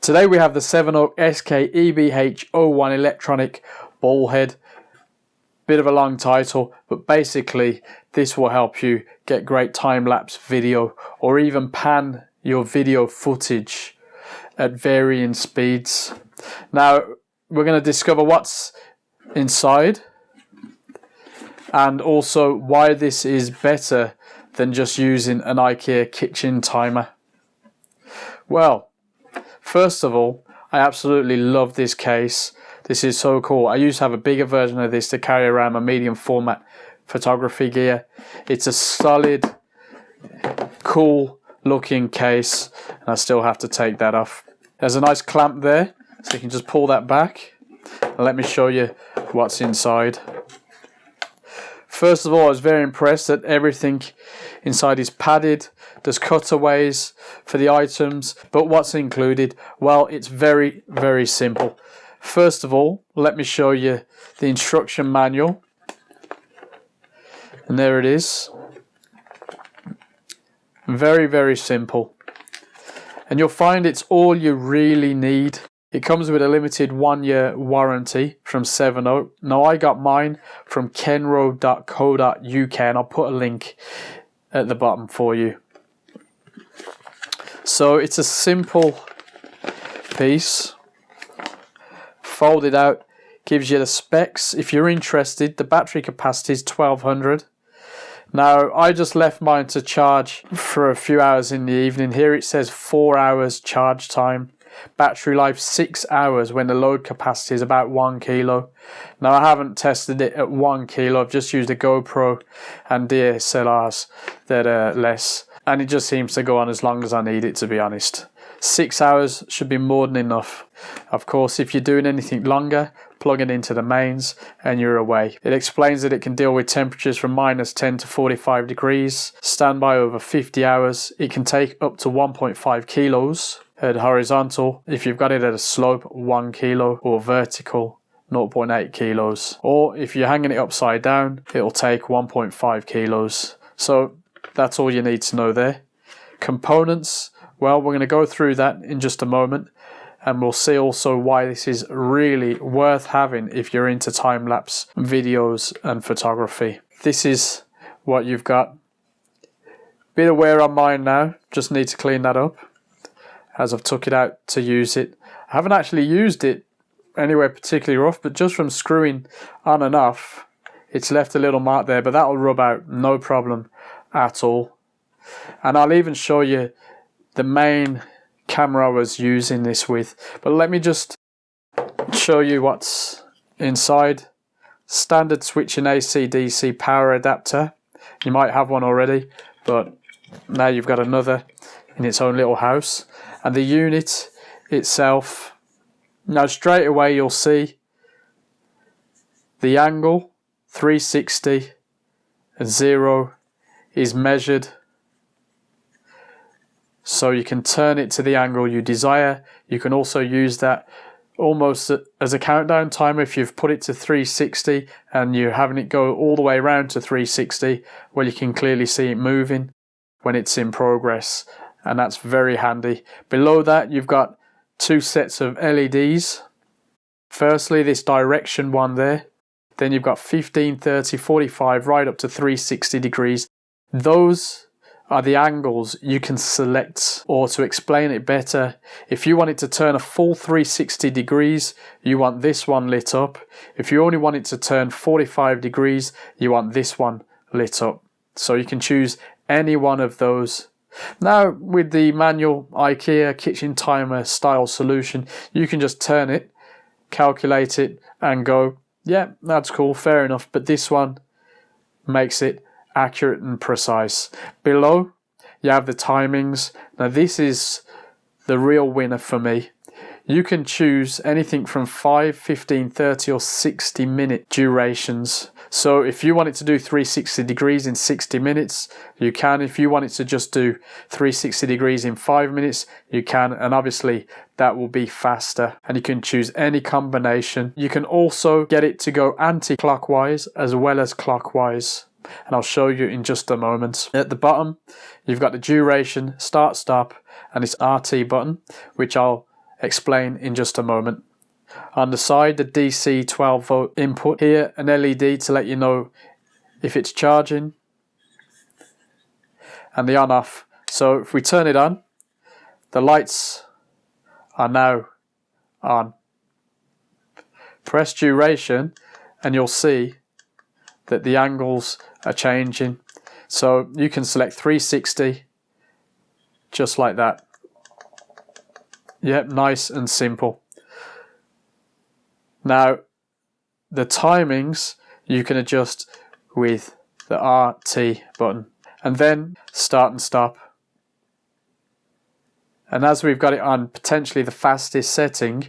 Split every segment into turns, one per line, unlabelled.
Today we have the Sevenoak SK-EBH01 electronic ball head. Bit of a long title, but basically this will help you get great time-lapse video or even pan your video footage at varying speeds. Now we're going to discover what's inside and also why this is better than just using an IKEA kitchen timer. Well, first of all, I absolutely love this case. This is so cool. I used to have a bigger version of this to carry around my medium format photography gear. It's a solid, cool looking case, and I still have to take that off. There's a nice clamp there, so you can just pull that back. And let me show you what's inside. First of all, I was very impressed that everything inside is padded. There's cutaways for the items, but what's included? Well, it's very, very simple. First of all, let me show you the instruction manual. And there it is. Very, very simple. And you'll find it's all you really need. It comes with a limited 1-year warranty from Sevenoak. Now I got mine from kenro.co.uk and I'll put a link at the bottom for you. So it's a simple piece. Folded out, gives you the specs. If you're interested, the battery capacity is 1200. Now I just left mine to charge for a few hours in the evening. Here it says 4 hours charge time. Battery life 6 hours when the load capacity is about 1 kilo. Now I haven't tested it at 1 kilo. I've just used a GoPro and DSLRs that are less, and it just seems to go on as long as I need it, to be honest. 6 hours should be more than enough. Of course, if you're doing anything longer, plug it into the mains and you're away. It explains that it can deal with temperatures from -10 to 45 degrees, standby over 50 hours. It can take up to 1.5 kilos at horizontal. If you've got it at a slope, 1 kilo, or vertical, 0.8 kilos. Or if you're hanging it upside down, it'll take 1.5 kilos. So that's all you need to know there. Components, well, we're going to go through that in just a moment, and we'll see also why this is really worth having if you're into time-lapse videos and photography. This is what you've got. Bit of wear on mine now, just need to clean that up as I've took it out to use it. I haven't actually used it anywhere particularly rough, but just from screwing on and off, it's left a little mark there, but that'll rub out no problem at all. And I'll even show you the main camera I was using this with, but let me just show you what's inside. Standard switching AC/DC power adapter. You might have one already, but now you've got another in its own little house. And the unit itself, now straight away you'll see the angle 360 and 0 is measured, so you can turn it to the angle you desire. You can also use that almost as a countdown timer. If you've put it to 360 and you're having it go all the way around to 360, well, you can clearly see it moving when it's in progress, and that's very handy. Below that you've got 2 sets of LEDs. Firstly, this direction one there, then you've got 15, 30, 45, right up to 360 degrees. Those are the angles you can select. Or to explain it better, if you want it to turn a full 360 degrees, you want this one lit up. If you only want it to turn 45 degrees, you want this one lit up. So you can choose any one of those. Now with the manual IKEA kitchen timer style solution, you can just turn it, calculate it and go, yeah, that's cool, fair enough. But this one makes it accurate and precise. Below you have the timings. Now this is the real winner for me. You can choose anything from 5, 15, 30 or 60 minute durations. So if you want it to do 360 degrees in 60 minutes, you can. If you want it to just do 360 degrees in 5 minutes, you can. And obviously that will be faster. And you can choose any combination. You can also get it to go anti-clockwise as well as clockwise. And I'll show you in just a moment. At the bottom, you've got the duration, start, stop, and this RT button, which I'll explain in just a moment. On the side, the DC 12 volt input. Here, an LED to let you know if it's charging, and the on off. So if we turn it on, the lights are now on. Press duration and you'll see that the angles are changing. So you can select 360 just like that. Yep, nice and simple. Now the timings you can adjust with the RT button, and then start and stop. And as we've got it on potentially the fastest setting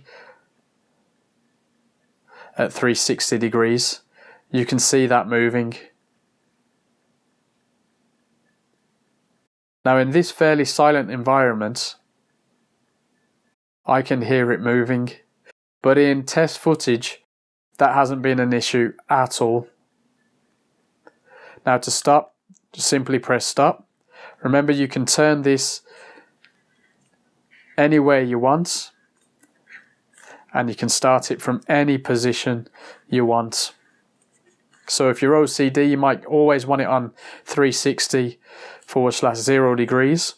at 360 degrees, you can see that moving. Now in this fairly silent environment, I can hear it moving, but in test footage that hasn't been an issue at all. Now to stop, just simply press stop. Remember, you can turn this anywhere you want, and you can start it from any position you want. So if you're OCD, you might always want it on 360/0 degrees.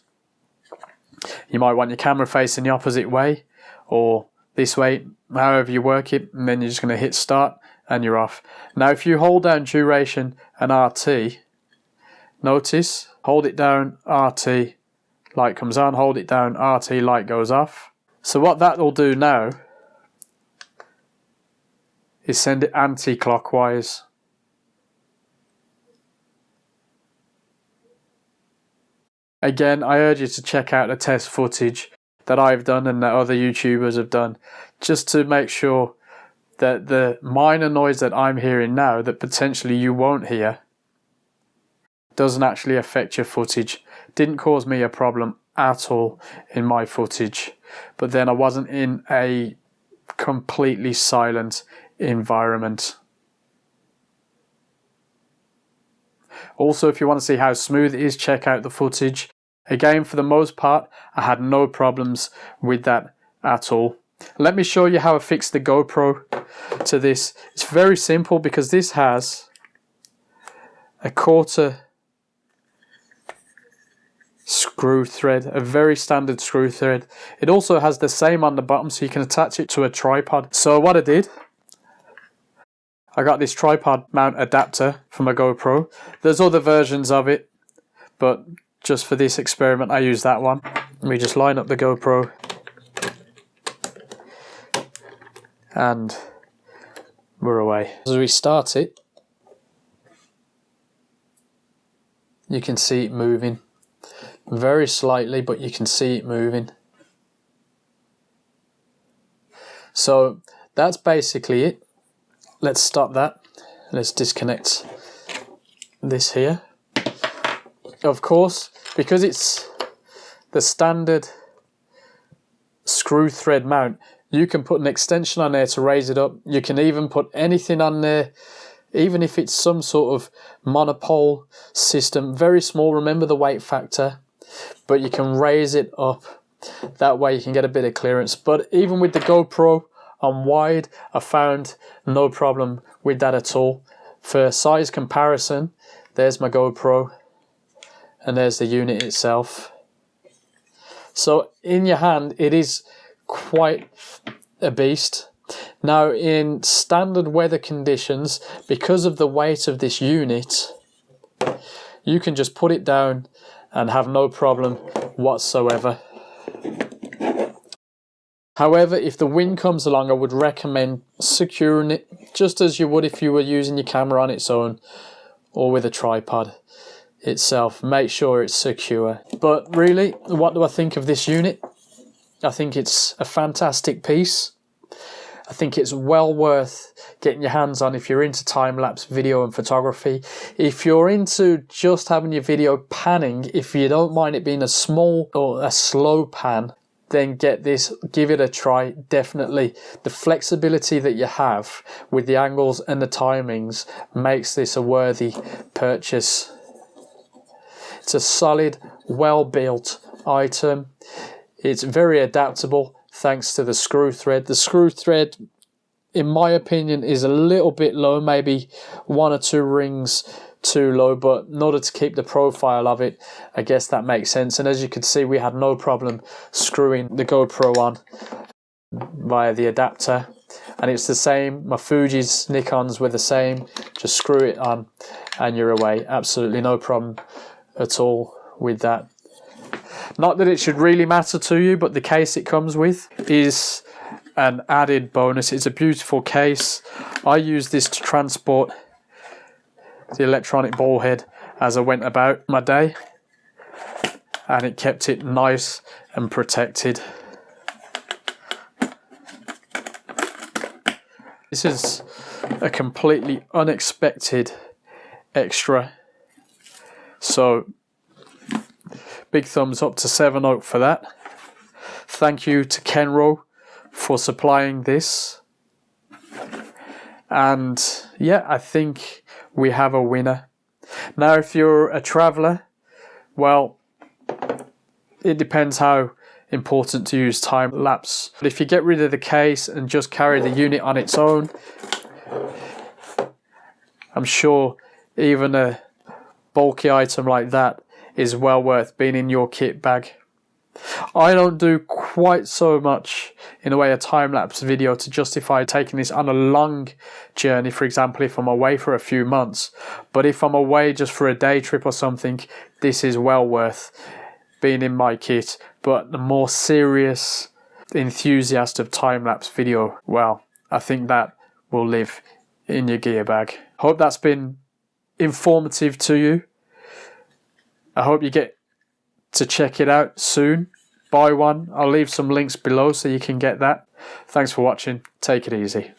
You might want your camera facing the opposite way or this way, however you work it, and then you're just going to hit start and you're off. Now if you hold down duration and RT, notice, hold it down, RT, light comes on, hold it down, RT, light goes off. So what that will do now is send it anti-clockwise. Again, I urge you to check out the test footage that I've done and that other YouTubers have done, just to make sure that the minor noise that I'm hearing now that potentially you won't hear doesn't actually affect your footage. Didn't cause me a problem at all in my footage, but then I wasn't in a completely silent environment. Also, if you want to see how smooth it is, check out the footage. Again, for the most part, I had no problems with that at all. Let me show you how I fixed the GoPro to this. It's very simple because this has a 1/4 screw thread, a very standard screw thread. It also has the same on the bottom, so you can attach it to a tripod. So what I did, I got this tripod mount adapter from a GoPro. There's other versions of it, but just for this experiment I use that one. We just line up the GoPro and we're away. As we start it, you can see it moving very slightly, but you can see it moving. So that's basically it. Let's stop that. Let's disconnect this here. Of course, because it's the standard screw thread mount, you can put an extension on there to raise it up. You can even put anything on there, even if it's some sort of monopole system, very small, remember the weight factor, but you can raise it up. That way you can get a bit of clearance. But even with the GoPro on wide, I found no problem with that at all. For size comparison, there's my GoPro and there's the unit itself. So in your hand, it is quite a beast. Now in standard weather conditions, because of the weight of this unit, you can just put it down and have no problem whatsoever. However, if the wind comes along, I would recommend securing it just as you would if you were using your camera on its own or with a tripod itself. Make sure it's secure. But really, what do I think of this unit? I think it's a fantastic piece. I think it's well worth getting your hands on if you're into time-lapse video and photography. If you're into just having your video panning, if you don't mind it being a small or a slow pan, then get this, give it a try, definitely. The flexibility that you have with the angles and the timings makes this a worthy purchase. It's a solid, well-built item. It's very adaptable, thanks to the screw thread. The screw thread, in my opinion, is a little bit low, maybe 1 or 2 rings too low, but in order to keep the profile of it, I guess that makes sense. And as you can see, we had no problem screwing the GoPro on via the adapter, and it's the same. My Fuji's, Nikon's were the same. Just screw it on and you're away. Absolutely no problem at all with that. Not that it should really matter to you, but the case it comes with is an added bonus. It's a beautiful case. I use this to transport the electronic ball head as I went about my day, and it kept it nice and protected. This is a completely unexpected extra, so big thumbs up to Sevenoak for that. Thank you to Kenro for supplying this, and yeah, I think we have a winner. Now if you're a traveller, well, it depends how important to use time lapse. But if you get rid of the case and just carry the unit on its own, I'm sure even a bulky item like that is well worth being in your kit bag. I don't do quite so much in the way of time-lapse video to justify taking this on a long journey, for example if I'm away for a few months, but if I'm away just for a day trip or something, this is well worth being in my kit. But the more serious enthusiast of time-lapse video, well, I think that will live in your gear bag. Hope that's been informative to you. I hope you get to check it out soon. Buy one. I'll leave some links below so you can get that. Thanks for watching. Take it easy.